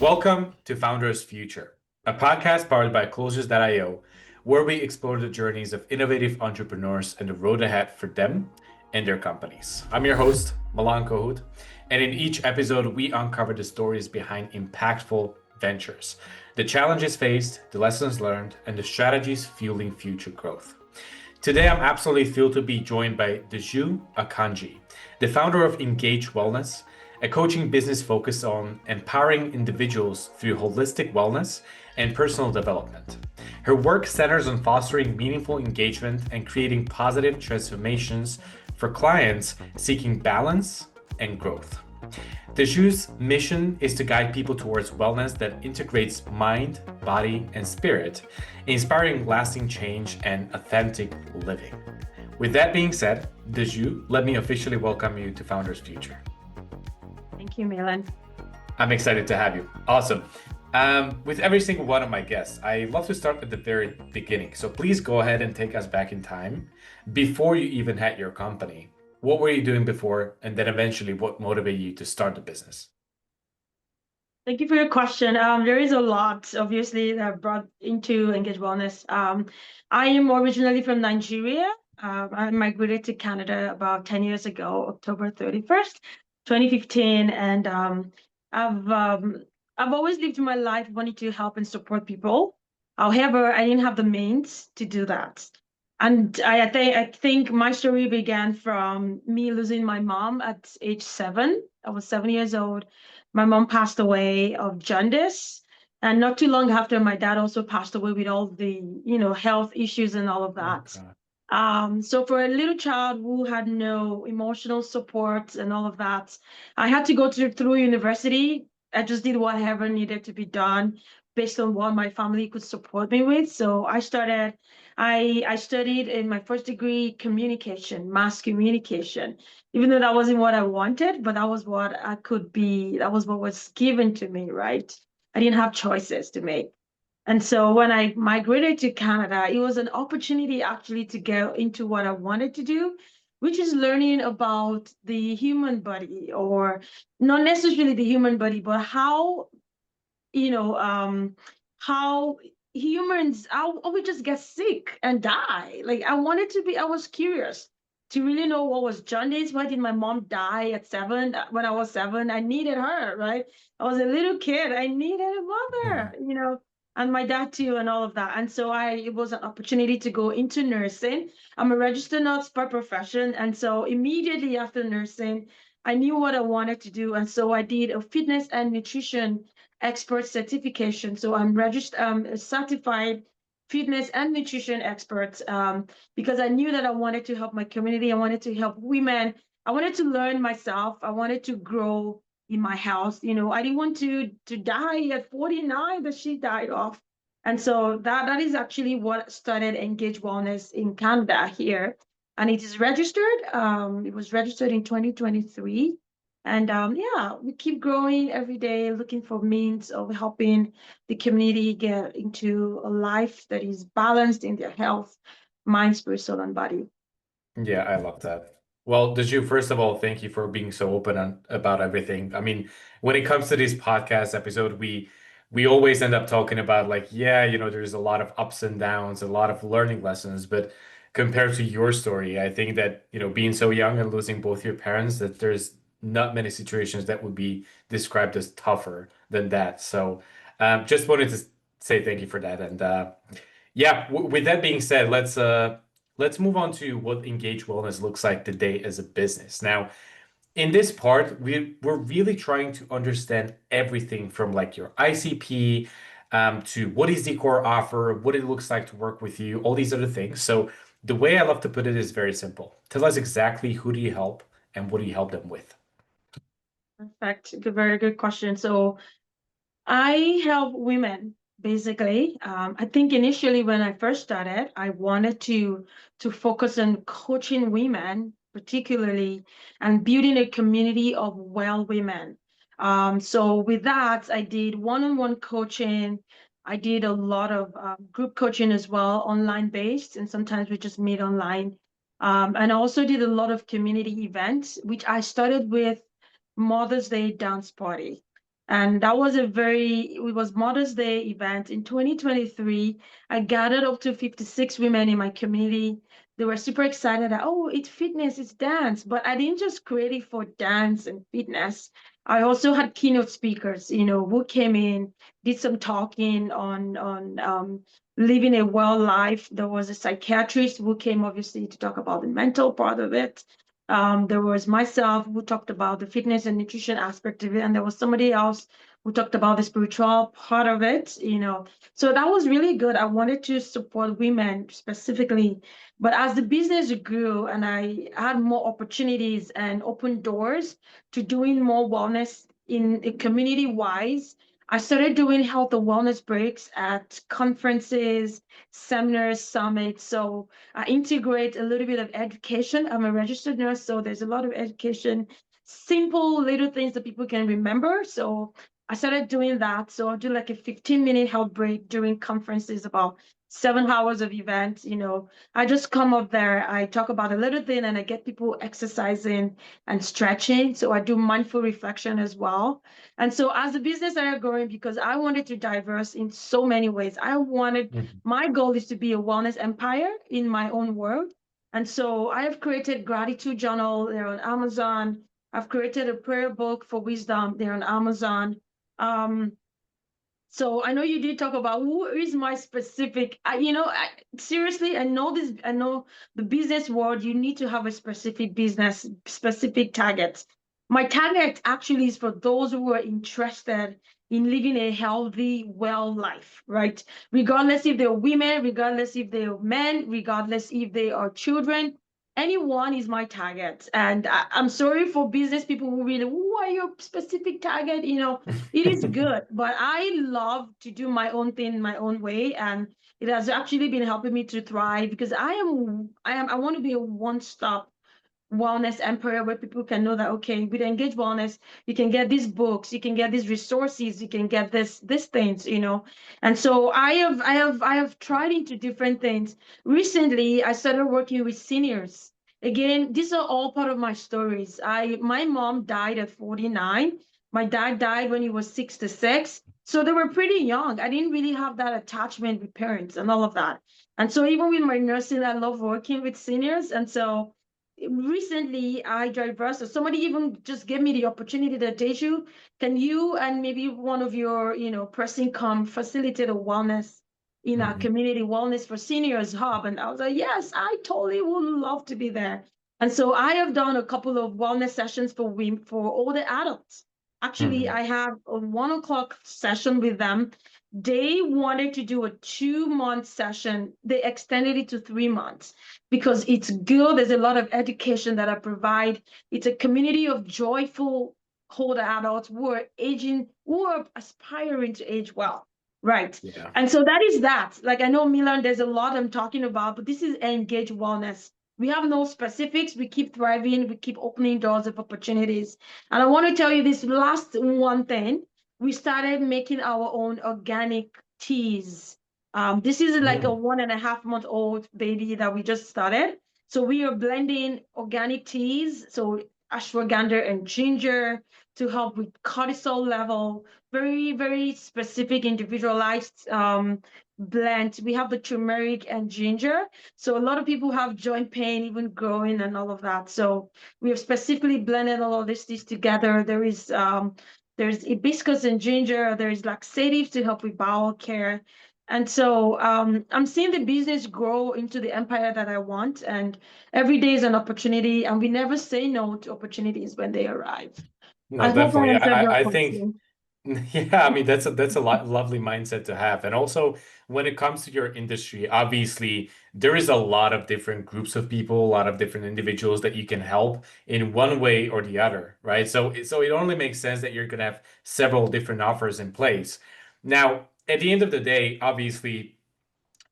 Welcome to Founders Future, a podcast powered by Closures.io, where we explore the journeys of innovative entrepreneurs and the road ahead for them and their companies. I'm your host, Milan Kohut, and in each episode, we uncover the stories behind impactful ventures, the challenges faced, the lessons learned, and the strategies fueling future growth. Today, I'm absolutely thrilled to be joined by Deju Akanji, the founder of Engage Wellness, a coaching business focused on empowering individuals through holistic wellness and personal development. Her work centers on fostering meaningful engagement and creating positive transformations for clients seeking balance and growth. Deju's mission is to guide people towards wellness that integrates mind, body, and spirit, inspiring lasting change and authentic living. With that being said, Deju, let me officially welcome you to Founders Future. Thank you, Milan. I'm excited to have you. Awesome. With every single one of my guests, I love to start at the very beginning. So please go ahead and take us back in time before you even had your company. What were you doing before? And then eventually, what motivated you to start the business? Thank you for your question. There is a lot, obviously, that I've brought into Engage Wellness. I am originally from Nigeria. I migrated to Canada about 10 years ago, October 31st, 2015. And I've always lived my life wanting to help and support people. However, I didn't have the means to do that. And I think my story began from me losing my mom at age 7. I was 7 years old. My mom passed away of jaundice. And not too long after, my dad also passed away with all the, health issues and all of that. So for a little child who had no emotional support and all of that, I had to go through university. I just did whatever needed to be done based on what my family could support me with. So I studied in my first degree communication, mass communication, even though that wasn't what I wanted, but that was what I could be. That was what was given to me, right? I didn't have choices to make. And so when I migrated to Canada, it was an opportunity actually to go into what I wanted to do, which is learning about the human body, or not necessarily the human body, but how, how humans, how we just get sick and die. Like I was curious to really know what was jaundice. Why did my mom die at 7? When I was 7, I needed her, right? I was a little kid. I needed a mother, and my dad too, and all of that. And so it was an opportunity to go into nursing. I'm a registered nurse by profession. And so immediately after nursing, I knew what I wanted to do. And so I did a fitness and nutrition expert certification. So I'm registered, a certified fitness and nutrition expert, because I knew that I wanted to help my community. I wanted to help women. I wanted to learn myself. I wanted to grow in my health. I didn't want to die at 49 that she died of. And so that is actually what started Engage Wellness in Canada here. And it is registered. It was registered in 2023. And yeah, we keep growing every day, looking for means of helping the community get into a life that is balanced in their health, mind, spirit, soul, and body. Yeah, I love that. Well, Deju, first of all, thank you for being so open about everything. I mean, when it comes to this podcast episode, we always end up talking about like, yeah, there's a lot of ups and downs, a lot of learning lessons, but compared to your story, I think that, being so young and losing both your parents, that there's not many situations that would be described as tougher than that. So, just wanted to say thank you for that. And yeah, with that being said, let's move on to what Engage Wellness looks like today as a business. Now, in this part, we're really trying to understand everything from like your ICP, to what is the core offer, what it looks like to work with you, all these other things. So the way I love to put it is very simple. Tell us exactly who do you help and what do you help them with? Perfect. Very good question. So I help women basically. I think initially when I first started, I wanted to focus on coaching women, particularly, and building a community of well women. So with that, I did one-on-one coaching. I did a lot of group coaching as well, online based, and sometimes we just meet online. And I also did a lot of community events, which I started with Mother's Day dance party. And that was it was Mother's Day event in 2023. I gathered up to 56 women in my community. They were super excited that, oh, it's fitness, it's dance. But I didn't just create it for dance and fitness. I also had keynote speakers, who came in, did some talking on living a well life. There was a psychiatrist who came obviously to talk about the mental part of it. There was myself who talked about the fitness and nutrition aspect of it, and there was somebody else who talked about the spiritual part of it. So that was really good. I wanted to support women specifically, but as the business grew and I had more opportunities and open doors to doing more wellness in community wise, I started doing health and wellness breaks at conferences, seminars, summits. So I integrate a little bit of education. I'm a registered nurse, so there's a lot of education, simple little things that people can remember. So I started doing that. So I'll do like a 15-minute health break during conferences, about 7 hours of events. I just come up there, I talk about a little thing, and I get people exercising and stretching. So I do mindful reflection as well. And so as the business started growing, because I wanted to diverse in so many ways, Mhm. my goal is to be a wellness empire in my own world. And so I have created gratitude journal. They're on Amazon. I've created a prayer book for wisdom. They're on Amazon. Um, so I know you did talk about who is my specific, seriously, I know this, I know the business world, you need to have a specific business, specific target. My target actually is for those who are interested in living a healthy, well life, right? Regardless if they're women, regardless if they're men, regardless if they are children, anyone is my target. And I'm sorry for business people who really, who are your specific target? It is good, but I love to do my own thing my own way, and it has actually been helping me to thrive because I want to be a one-stop wellness empire where people can know that, okay, with Engage Wellness, you can get these books, you can get these resources, you can get these things. And so I have tried into different things. Recently, I started working with seniors. Again, these are all part of my stories. My mom died at 49. My dad died when he was 66. So they were pretty young. I didn't really have that attachment with parents and all of that. And so even with my nursing, I love working with seniors. And so recently I diverse. Somebody even just gave me the opportunity that Deju, can you and maybe one of your, person come facilitate a wellness in our Mhm. community wellness for seniors hub? And I was like, yes, I totally would love to be there. And so I have done a couple of wellness sessions for women, for older adults. Actually, Mhm. I have a 1 o'clock session with them. They wanted to do a 2 month session. They extended it to 3 months because it's good. There's a lot of education that I provide. It's a community of joyful older adults who are aging, who are aspiring to age well. Right. Yeah. And so that is that. Like I know Milan, there's a lot I'm talking about, but this is Engage Wellness. We have no specifics. We keep thriving. We keep opening doors of opportunities. And I want to tell you this last one thing. We started making our own organic teas. This is like a Mm. 1.5 month old baby that we just started. So we are blending organic teas, so ashwagandha and ginger to help with cortisol level. Very, very specific, individualized blend. We have the turmeric and ginger. So a lot of people have joint pain, even growing and all of that. So we have specifically blended all of this together. There's hibiscus and ginger. There's laxatives to help with bowel care. And so I'm seeing the business grow into the empire that I want. And every day is an opportunity. And we never say no to opportunities when they arrive. I No, hope I definitely. answered your I think, question. yeah, I mean that's a lovely mindset to have. And also when it comes to your industry, obviously there is a lot of different groups of people, a lot of different individuals that you can help in one way or the other, right? So it only makes sense that you're gonna have several different offers in place. Now, at the end of the day, obviously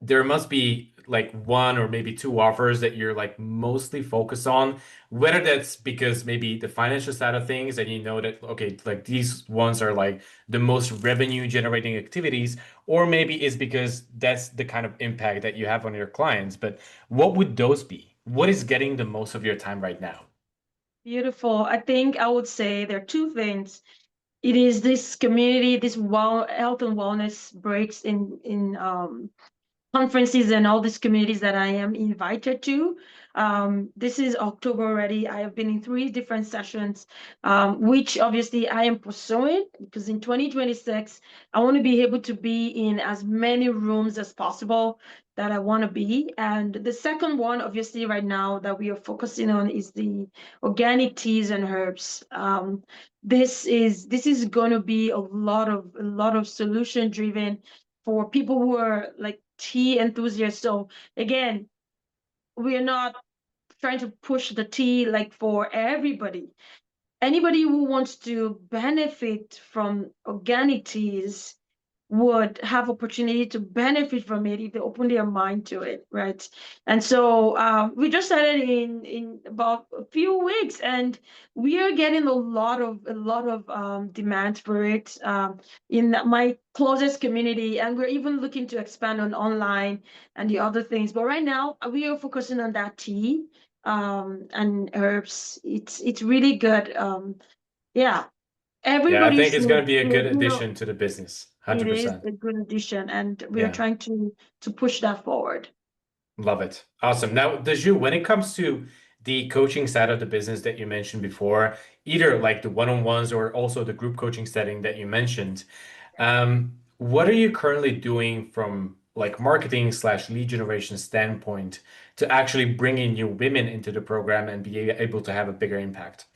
there must be like one or maybe two offers that you're like mostly focused on, whether that's because maybe the financial side of things and you know that okay, like these ones are like the most revenue generating activities, or maybe it's because that's the kind of impact that you have on your clients. But what would those be? What is getting the most of your time right now? Beautiful. I think I would say there are two things. It is this community, this health and wellness breaks in conferences and all these communities that I am invited to. This is October already. I have been in three different sessions, which obviously I am pursuing because in 2026, I want to be able to be in as many rooms as possible that I want to be. And the second one, obviously, right now that we are focusing on is the organic teas and herbs. This is going to be a lot of solution driven for people who are like tea enthusiasts. So again, we're not trying to push the tea like for everybody. Anybody who wants to benefit from organic teas would have opportunity to benefit from it if they open their mind to it, right? And so we just started in about a few weeks, and we are getting a lot of demand for it in my closest community, and we're even looking to expand on online and the other things. But right now, we are focusing on that tea and herbs. It's really good. Yeah, Yeah, I everybody think it's should, going to be a good you know, addition to the business. it is 100%. a good addition, and we are Yeah. trying to push that forward. Love it. Awesome. Now, Deju, when it comes to the coaching side of the business that you mentioned before, either like the one-on-ones or also the group coaching setting that you mentioned, what are you currently doing from like marketing slash lead generation standpoint to actually bring in new women into the program and be able to have a bigger impact?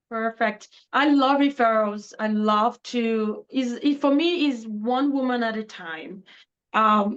Perfect. I love referrals. I love to is it for me is one woman at a time.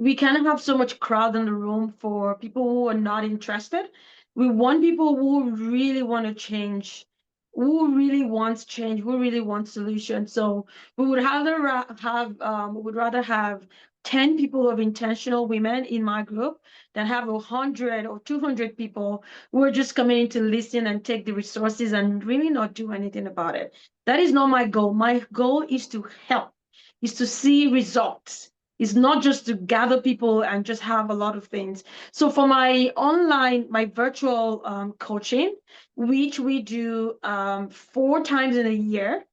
We can't have so much crowd in the room for people who are not interested. We want people who really want to change, who really wants change, who really wants solutions. So we would rather have 10 people of intentional women in my group than have 100 or 200 people who are just coming in to listen and take the resources and really not do anything about it. That is not my goal. My goal is to help, is to see results. It's not just to gather people and just have a lot of things. So for my online, my virtual coaching, which we do 4 times in a year,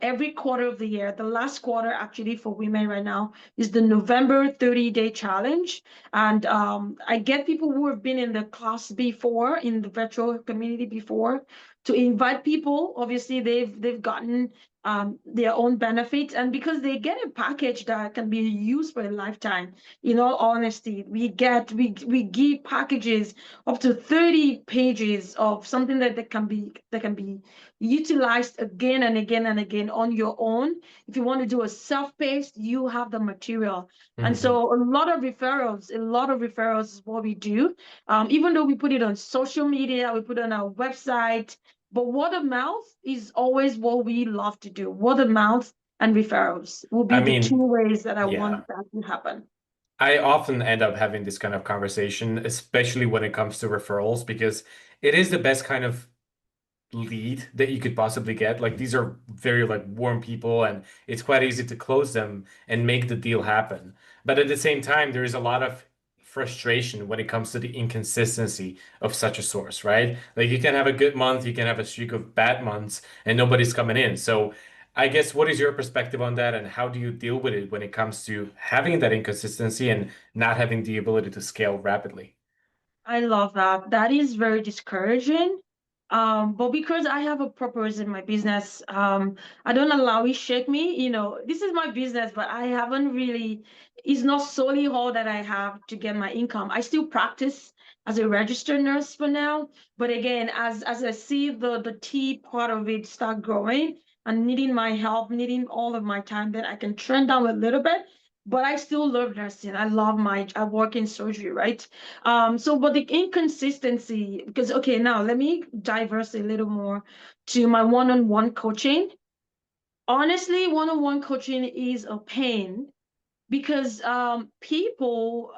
every quarter of the year. The last quarter, actually, for women right now is the November 30-day challenge. And I get people who have been in the class before, in the virtual community before, to invite people. Obviously, they've gotten their own benefits, and because they get a package that can be used for a lifetime. In all honesty, we give packages up to 30 pages of something that can be utilized again and again and again on your own. If you want to do a self-paced, you have the material. And Mhm. so a lot of referrals is what we do. Even though we put it on social media, we put it on our website, but word of mouth is always what we love to do. Word of mouth and referrals will I be the two mean, ways that I yeah. want that to happen. I often end up having this kind of conversation, especially when it comes to referrals, because it is the best kind of lead that you could possibly get. Like these are very like warm people and it's quite easy to close them and make the deal happen. But at the same time, there is a lot of frustration when it comes to the inconsistency of such a source, right? Like you can have a good month, you can have a streak of bad months and nobody's coming in. So I guess what is your perspective on that and how do you deal with it when it comes to having that inconsistency and not having the ability to scale rapidly? I love that. That is very discouraging. But because I have a purpose in my business, I don't allow it shake me. This is my business, but I haven't really, it's not solely all that I have to get my income. I still practice as a registered nurse for now. But again, as I see the tea part of it start growing and needing my help, needing all of my time, then I can trend down a little bit. But I still love nursing. I work in surgery, right? But the inconsistency, because okay, now let me diverse a little more to my one-on-one coaching. Honestly, one-on-one coaching is a pain because people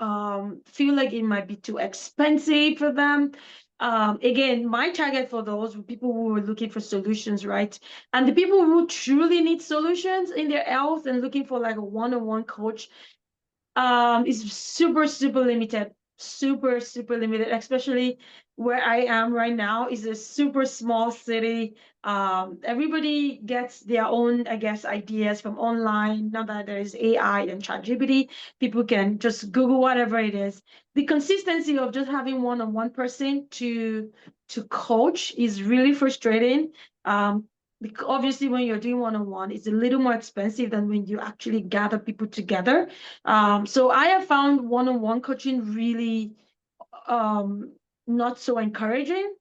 feel like it might be too expensive for them. Again, my target for those were people who were looking for solutions, right? And the people who truly need solutions in their health and looking for like a one-on-one coach is super, super limited. super, super limited, especially where I am right now is a super small city. Everybody gets their own, I guess, ideas from online. Now that there is AI and ChatGPT, people can just Google whatever it is. The consistency of just having one-on-one person to coach is really frustrating. Because obviously, when you're doing one-on-one, it's a little more expensive than when you actually gather people together. So I have found one-on-one coaching really um, not so encouraging,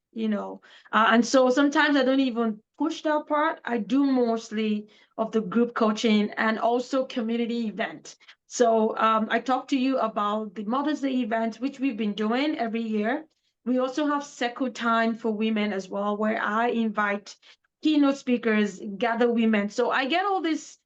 and so sometimes I don't even push that part. I do mostly of the group coaching and also community event. So I talked to you about the Mother's Day event, which we've been doing every year. We also have Seco Time for women as well, where I invite keynote speakers, gather women. So I get all these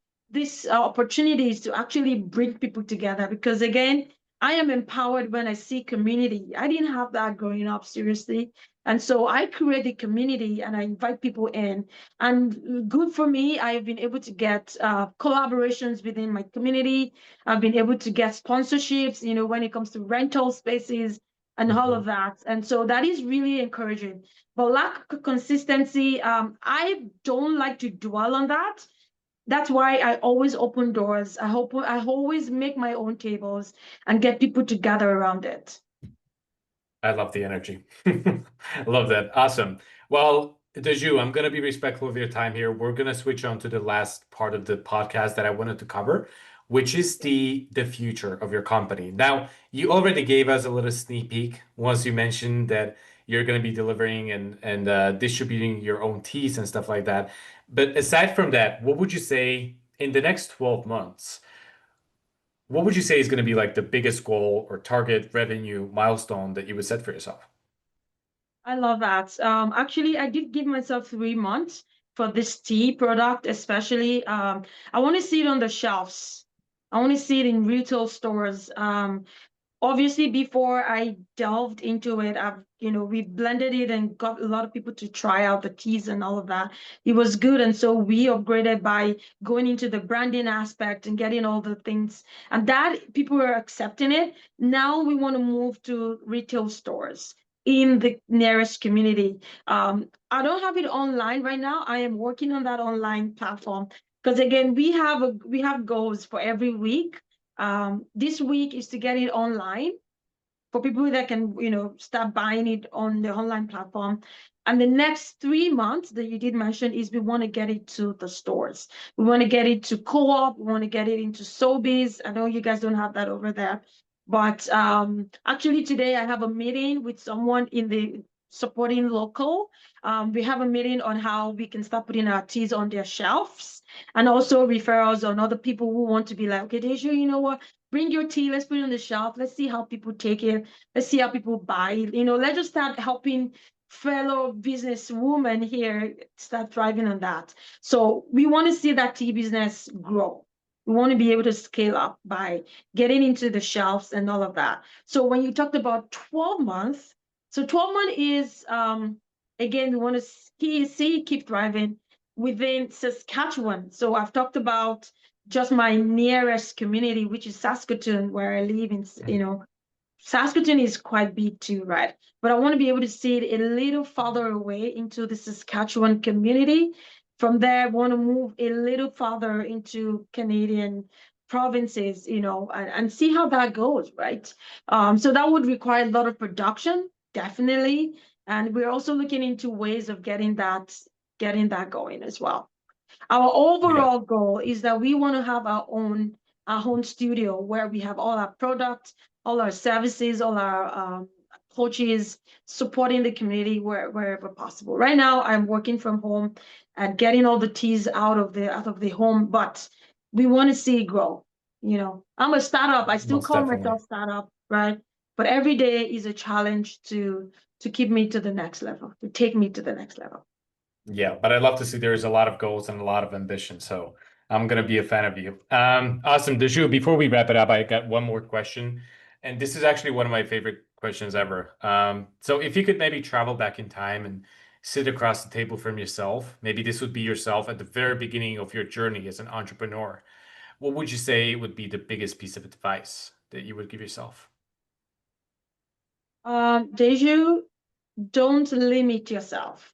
opportunities to actually bring people together because again, I am empowered when I see community. I didn't have that growing up, seriously. And so I create the community and I invite people in. And good for me, I've been able to get collaborations within my community. I've been able to get sponsorships, when it comes to rental spaces and all Mhm. of that. And so that is really encouraging. But lack of consistency, I don't like to dwell on that. That's why I always open doors. I always make my own tables and get people to gather around it. I love the energy. I love that. Awesome. Well, Deju, I'm going to be respectful of your time here. We're going to switch on to the last part of the podcast that I wanted to cover, which is the future of your company. Now, you already gave us a little sneak peek once you mentioned that you're going to be delivering and distributing your own teas and stuff like that. But aside from that, what would you say in the next 12 months? What would you say is going to be like the biggest goal or target revenue milestone that you would set for yourself? I love that. Actually, I did give myself 3 months for this tea product, especially. I want to see it on the shelves. I want to see it in retail stores. Obviously before I delved into it, we blended it and got a lot of people to try out the teas and all of that. It was good, and so we upgraded by going into the branding aspect and getting all the things, and that people were accepting it. Now we want to move to retail stores in the nearest community. I don't have it online right now. I am working on that online platform because again, we have goals for every week. This week is to get it online for people that can, start buying it on the online platform. And the next 3 months that you did mention is we want to get it to the stores. We want to get it to co-op. We want to get it into Sobeys. I know you guys don't have that over there. But actually today I have a meeting with someone in the supporting local. We have a meeting on how we can start putting our teas on their shelves and also referrals on other people who want to be like, okay, Deja, you know what? Bring your tea, let's put it on the shelf. Let's see how people take it. Let's see how people buy it. Let's just start helping fellow business women here start thriving on that. So we want to see that tea business grow. We want to be able to scale up by getting into the shelves and all of that. So when you talked about 12 months, so 12 months is again, we want to keep thriving within Saskatchewan. So I've talked about just my nearest community, which is Saskatoon, where I live in, Saskatoon is quite big too, right? But I want to be able to see it a little farther away into the Saskatchewan community. From there, I want to move a little farther into Canadian provinces, and see how that goes, right? So that would require a lot of production, definitely. And we're also looking into ways of getting that going as well. Our Yeah, overall goal is that we want to have our own studio where we have all our products, all our services, all our coaches supporting the community wherever possible. Right now, I'm working from home and getting all the teas out of the home, but we want to see it grow. I'm a startup. I still most call definitely. myself startup, right? But every day is a challenge to keep me to the next level, to take me to the next level. Yeah, but I love to see there's a lot of goals and a lot of ambition. So I'm gonna be a fan of you. Awesome. Deju, before we wrap it up, I got one more question. And this is actually one of my favorite questions ever. So if you could maybe travel back in time and sit across the table from yourself, maybe this would be yourself at the very beginning of your journey as an entrepreneur. What would you say would be the biggest piece of advice that you would give yourself? Deju, don't limit yourself.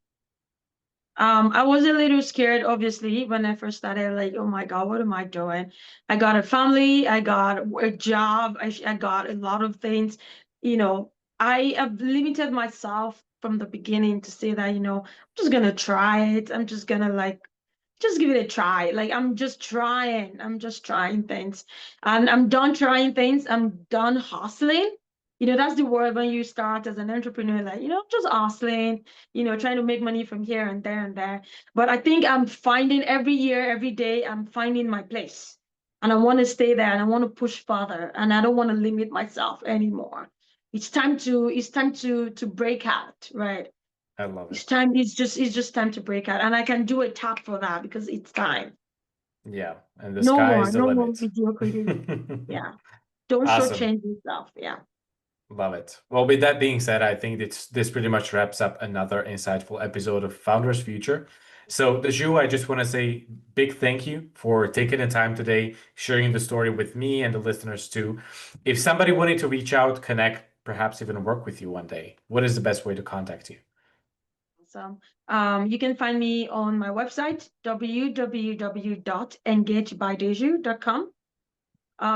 I was a little scared, obviously, when I first started, like, oh my God, what am I doing? I got a family, I got a job, I got a lot of things. You know, I have limited myself from the beginning to say that, I'm just gonna try it. I'm just gonna like just give it a try. Like I'm just trying. I'm just trying things. And I'm done trying things. I'm done hustling. That's the word when you start as an entrepreneur, like, just hustling, trying to make money from here and there and there. But I think I'm finding every year, every day, I'm finding my place. And I want to stay there and I want to push further. And I don't want to limit myself anymore. It's time to break out, right? I love It's it. time. It's just time to break out, and I can do a tap for that because it's time. Yeah, and the No sky more, is the no more limit. mediocrity. Yeah, don't Awesome. shortchange yourself. Yeah. Love it. Well, with that being said, I think this pretty much wraps up another insightful episode of Founders Future. So, Deju, I just want to say big thank you for taking the time today, sharing the story with me and the listeners too. If somebody wanted to reach out, connect, perhaps even work with you one day, what is the best way to contact you? So, you can find me on my website www.engagebydeju.com.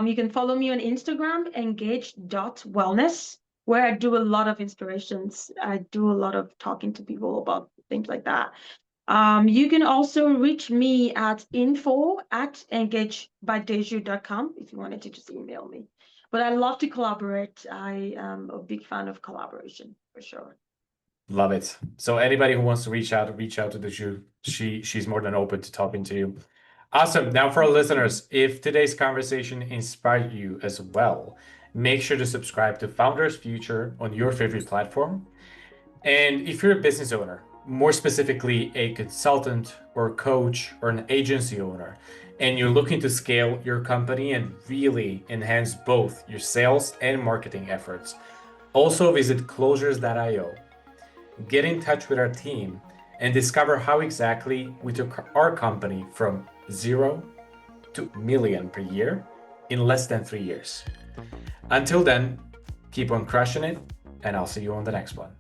You can follow me on Instagram, engage.wellness, where I do a lot of inspirations. I do a lot of talking to people about things like that. You can also reach me at info@engagebydeju.com if you wanted to just email me. But I love to collaborate. I am a big fan of collaboration for sure. Love it. So anybody who wants to reach out to Deju. She's more than open to talking to you. Awesome. Now, for our listeners, if today's conversation inspired you as well, make sure to subscribe to Founders Future on your favorite platform. And if you're a business owner, more specifically a consultant or coach or an agency owner, and you're looking to scale your company and really enhance both your sales and marketing efforts, also visit closures.io, get in touch with our team, and discover how exactly we took our company from zero to million per year in less than 3 years. Until then, keep on crushing it, and I'll see you on the next one.